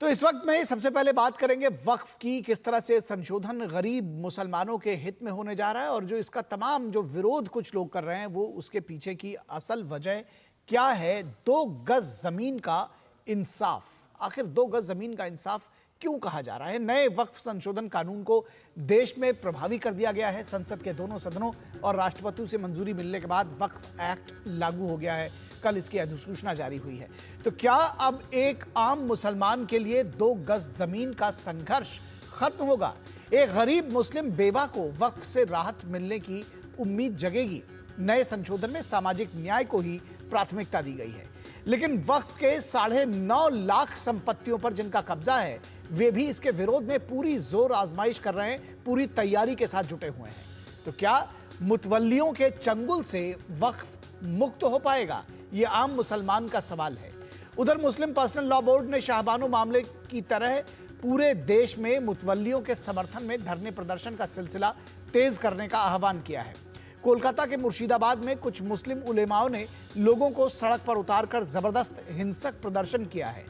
तो इस वक्त में सबसे पहले बात करेंगे वक्फ की, किस तरह से संशोधन गरीब मुसलमानों के हित में होने जा रहा है और जो इसका तमाम जो विरोध कुछ लोग कर रहे हैं वो उसके पीछे की असल वजह क्या है। 2 गज जमीन का इंसाफ, आखिर 2 गज जमीन का इंसाफ क्यों कहा जा रहा है। नए वक्फ संशोधन कानून को देश में प्रभावी कर दिया गया है। संसद के दोनों सदनों और राष्ट्रपति से मंजूरी मिलने के बाद वक्फ एक्ट लागू हो गया है। कल इसकी अधिसूचना जारी हुई है। तो क्या अब एक आम मुसलमान के लिए 2 गज जमीन का संघर्ष खत्म होगा? एक गरीब मुस्लिम बेवा को वक्फ से राहत मिलने की उम्मीद जगेगी। नए संशोधन में सामाजिक न्याय को ही प्राथमिकता दी गई है, लेकिन वक्फ के 9.5 लाख संपत्तियों पर जिनका कब्जा है वे भी इसके विरोध में पूरी जोर आजमाइश कर रहे हैं, पूरी तैयारी के साथ जुटे हुए हैं। तो क्या मुतवल्लियों के चंगुल से वक्फ मुक्त हो पाएगा? ये आम मुसलमान का सवाल है। उधर मुस्लिम पर्सनल लॉ बोर्ड ने शाहबानो मामले की तरह पूरे देश में मुतवल्लियों के समर्थन में धरने प्रदर्शन का सिलसिला तेज करने का आह्वान किया है। कोलकाता के मुर्शिदाबाद में कुछ मुस्लिम उलेमाओं ने लोगों को सड़क पर उतारकर जबरदस्त हिंसक प्रदर्शन किया है।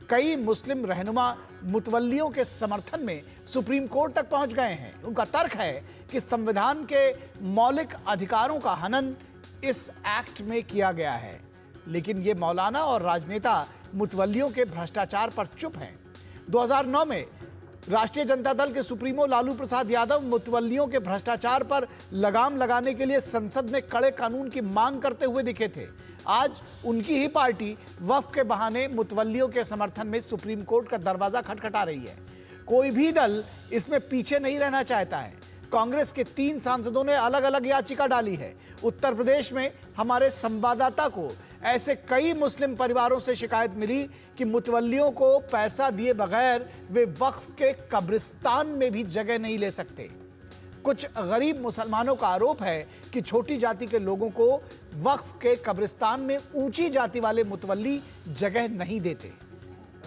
कई मुस्लिम रहनुमा मुतवल्लियों के समर्थन में सुप्रीम कोर्ट तक पहुंच गए हैं। उनका तर्क है कि संविधान के मौलिक अधिकारों का हनन इस एक्ट में किया गया है, लेकिन ये मौलाना और राजनेता मुतवल्लियों के भ्रष्टाचार पर चुप हैं। 2009 में राष्ट्रीय जनता दल के सुप्रीमो लालू प्रसाद यादव मुतवल्लियों के भ्रष्टाचार पर लगाम लगाने के लिए संसद में कड़े कानून की मांग करते हुए दिखे थे। आज उनकी ही पार्टी वक्फ के बहाने मुतवल्लियों के समर्थन में सुप्रीम कोर्ट का दरवाजा खटखटा रही है। कोई भी दल इसमें पीछे नहीं रहना चाहता है। कांग्रेस के 3 सांसदों ने अलग अलग याचिका डाली है। उत्तर प्रदेश में हमारे संवाददाता को ऐसे कई मुस्लिम परिवारों से शिकायत मिली कि मुतवल्लियों को पैसा दिए बगैर वे वक्फ के कब्रिस्तान में भी जगह नहीं ले सकते। कुछ गरीब मुसलमानों का आरोप है कि छोटी जाति के लोगों को वक्फ के कब्रिस्तान में ऊंची जाति वाले मुतवल्ली जगह नहीं देते।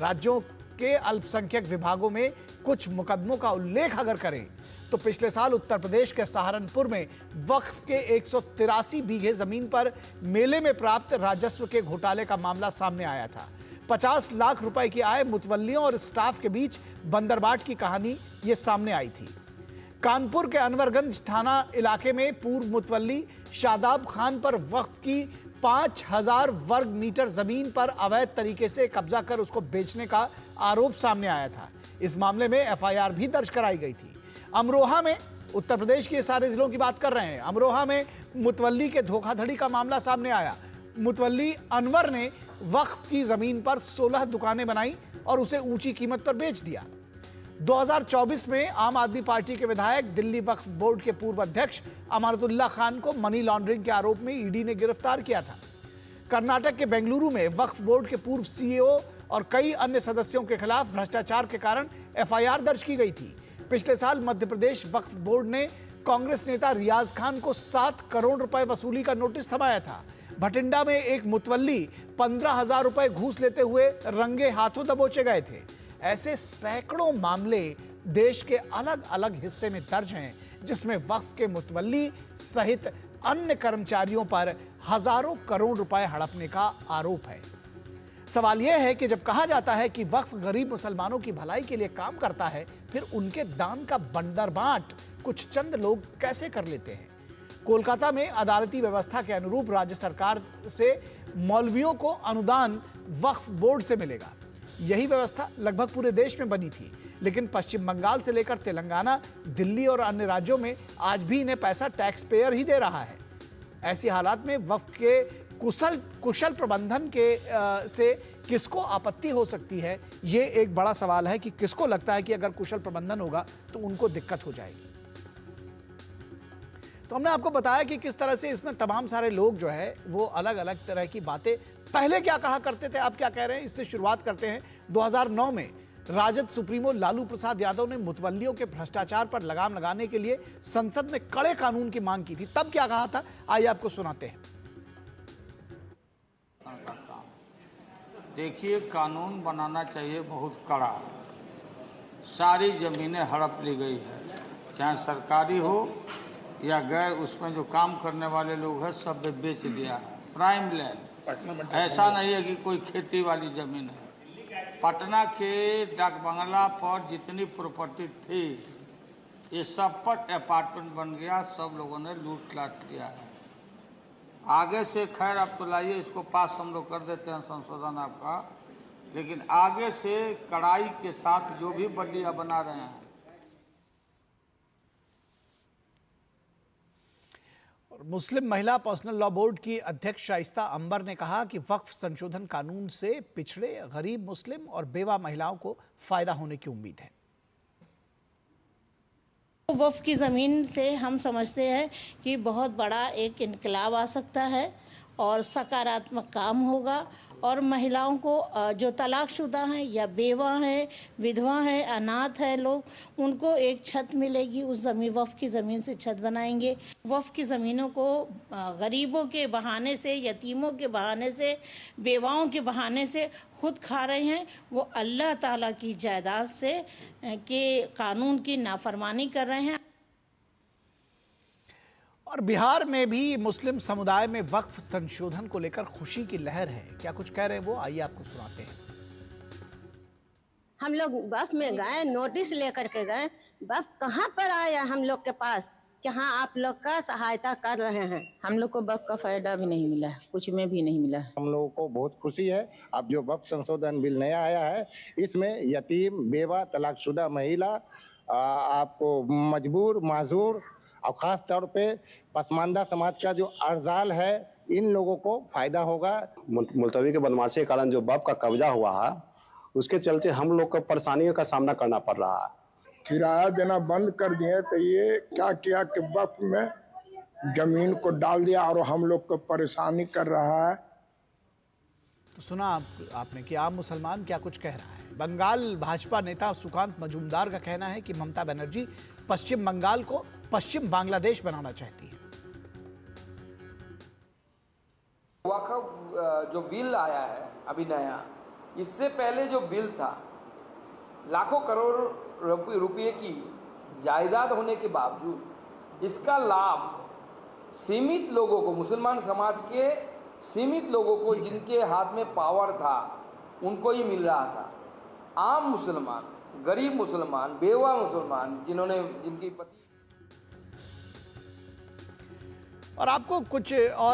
राज्यों के अल्पसंख्यक विभागों में कुछ मुकदमों का उल्लेख अगर करें तो पिछले साल उत्तर प्रदेश के सहारनपुर में वक्फ के 183 बीघे जमीन पर मेले में प्राप्त राजस्व के घोटाले का मामला सामने आया था। 50 लाख रुपए की आय मुतवल्लियों और स्टाफ के बीच बंदरबाट की कहानी ये सामने आई थी। कानपुर के अनवरगंज थाना इलाके में पूर्व मुतवल्ली शादाब खान पर वक्फ की 5000 वर्ग मीटर जमीन पर अवैध तरीके से कब्जा कर उसको बेचने का आरोप सामने आया था। इस मामले में एफआईआर भी दर्ज कराई गई थी। अमरोहा में, उत्तर प्रदेश के सारे जिलों की बात कर रहे हैं, अमरोहा में मुतवल्ली के धोखाधड़ी का मामला सामने आया। मुतवल्ली अनवर ने वक्फ की जमीन पर 16 दुकानें बनाई और उसे ऊंची कीमत पर बेच दिया। 2024 में आम आदमी पार्टी के विधायक दिल्ली वक्फ बोर्ड के पूर्व अध्यक्ष अमानतुल्लाह खान को मनी लॉन्ड्रिंग के आरोप में ईडी ने गिरफ्तार किया था। कर्नाटक के बेंगलुरु में वक्फ बोर्ड के पूर्व सीईओ और कई अन्य सदस्यों के खिलाफ भ्रष्टाचार के कारण एफआईआर दर्ज की गई थी। पिछले साल मध्य प्रदेश वक्फ बोर्ड ने कांग्रेस नेता रियाज खान को 7 करोड़ रुपए वसूली का नोटिस थमाया था। भटिंडा में एक मुतवल्ली 15,000 रुपए घूस लेते हुए रंगे हाथों दबोचे गए थे। ऐसे सैकड़ों मामले देश के अलग अलग हिस्से में दर्ज हैं, जिसमें वक्फ के मुतवल्ली सहित अन्य कर्मचारियों पर हजारों करोड़ रुपए हड़पने का आरोप है। सवाल यह है कि जब कहा जाता है कि वक्फ गरीब मुसलमानों की भलाई के लिए काम करता है, फिर उनके दान का बंदरबाट कुछ चंद लोग कैसे कर लेते हैं? कोलकाता में अदालती व्यवस्था के अनुरूप राज्य सरकार से मौलवियों को अनुदान वक्फ बोर्ड से मिलेगा। यही व्यवस्था लगभग पूरे देश में बनी थी, लेकिन पश्चिम बंगाल से लेकर तेलंगाना, दिल्ली और अन्य राज्यों में आज भी इन्हें पैसा टैक्स पेयर ही दे रहा है। ऐसी हालात में वक्फ के कुशल प्रबंधन के से किसको आपत्ति हो सकती है? ये एक बड़ा सवाल है कि किसको लगता है कि अगर कुशल प्रबंधन होगा तो उनको दिक्कत हो जाएगी। तो हमने आपको बताया कि किस तरह से इसमें तमाम सारे लोग जो है वो अलग अलग तरह की बातें पहले क्या कहा करते थे, आप क्या कह रहे हैं, इससे शुरुआत करते हैं। 2009 में राजद सुप्रीमो लालू प्रसाद यादव ने मुतवल्लियों के भ्रष्टाचार पर लगाम लगाने के लिए संसद में कड़े कानून की मांग की थी। तब क्या कहा था, आइए आपको सुनाते हैं। देखिए, कानून बनाना चाहिए बहुत कड़ा। सारी जमीनें हड़प ली गई है, चाहे सरकारी हो या गैर, उसमें जो काम करने वाले लोग हैं सब बेच दिया है। प्राइम लैंड, ऐसा नहीं है कि कोई खेती वाली जमीन है। पटना के डाकबंगला पर जितनी प्रॉपर्टी थी ये सब पर अपार्टमेंट बन गया, सब लोगों ने लूट लाट किया है। आगे से खैर आप तो लाइए, इसको पास हम लोग कर देते हैं संशोधन आपका, लेकिन आगे से कड़ाई के साथ जो भी बल्लियां बना रहे हैं। और मुस्लिम महिला पर्सनल लॉ बोर्ड की अध्यक्ष शाइस्ता अंबर ने कहा कि वक्फ संशोधन कानून से पिछड़े, गरीब मुस्लिम और बेवा महिलाओं को फायदा होने की उम्मीद है। वक्फ की ज़मीन से हम समझते हैं कि बहुत बड़ा एक इनकलाब आ सकता है और सकारात्मक काम होगा, और महिलाओं को जो तलाकशुदा हैं या बेवा हैं, विधवा हैं, अनाथ हैं लोग, उनको एक छत मिलेगी। उस ज़मीन, वक्फ की ज़मीन से छत बनाएंगे। वक्फ की ज़मीनों को गरीबों के बहाने से, यतीमों के बहाने से, बेवाओं के बहाने से खुद खा रहे हैं। वो अल्लाह ताला की जायदाद से के कानून की नाफरमानी कर रहे हैं। और बिहार में भी मुस्लिम समुदाय में वक्फ संशोधन को लेकर खुशी की लहर है। क्या कुछ कह रहे हैं वो, आइए आपको सुनाते हैं। हम लोग वक्फ में गए, नोटिस लेकर के गए। वक्फ कहाँ पर आया हम लोग के पास कि हाँ आप लोग का सहायता कर रहे हैं। हम लोग को वक्फ का फायदा भी नहीं मिला, कुछ में भी नहीं मिला। हम लोगों को बहुत खुशी है। अब जो वक्फ संशोधन बिल नया आया है, इसमें यतीम, बेवा, तलाकशुदा महिला, आपको मजबूर, माजूर और ख़ास तौर पे पसमानदा समाज का जो अर्जाल है, इन लोगों को फायदा होगा। मुलतवी के बदमाशी के कारण जो वक्फ का कब्जा हुआ है, उसके चलते हम लोग को परेशानियों का सामना करना पड़ रहा है। किराया देना बंद कर दिए तो ये क्या किया कि वक्फ में जमीन को डाल दिया और हम लोग को परेशानी कर रहा है। तो सुना आपने कि आम मुसलमान क्या कुछ कह रहा है। बंगाल भाजपा नेता सुकांत मजूमदार का कहना है कि ममता बनर्जी पश्चिम बंगाल को पश्चिम बांग्लादेश बनाना चाहती है। वक्फ जो बिल आया है अभी नया, इससे पहले जो बिल था, लाखों करोड़ रुपए की जायदाद होने के बावजूद इसका लाभ सीमित लोगों को, मुसलमान समाज के सीमित लोगों को, जिनके हाथ में पावर था, उनको ही मिल रहा था। आम मुसलमान, गरीब मुसलमान, बेवा मुसलमान, जिनकी पति। और आपको कुछ और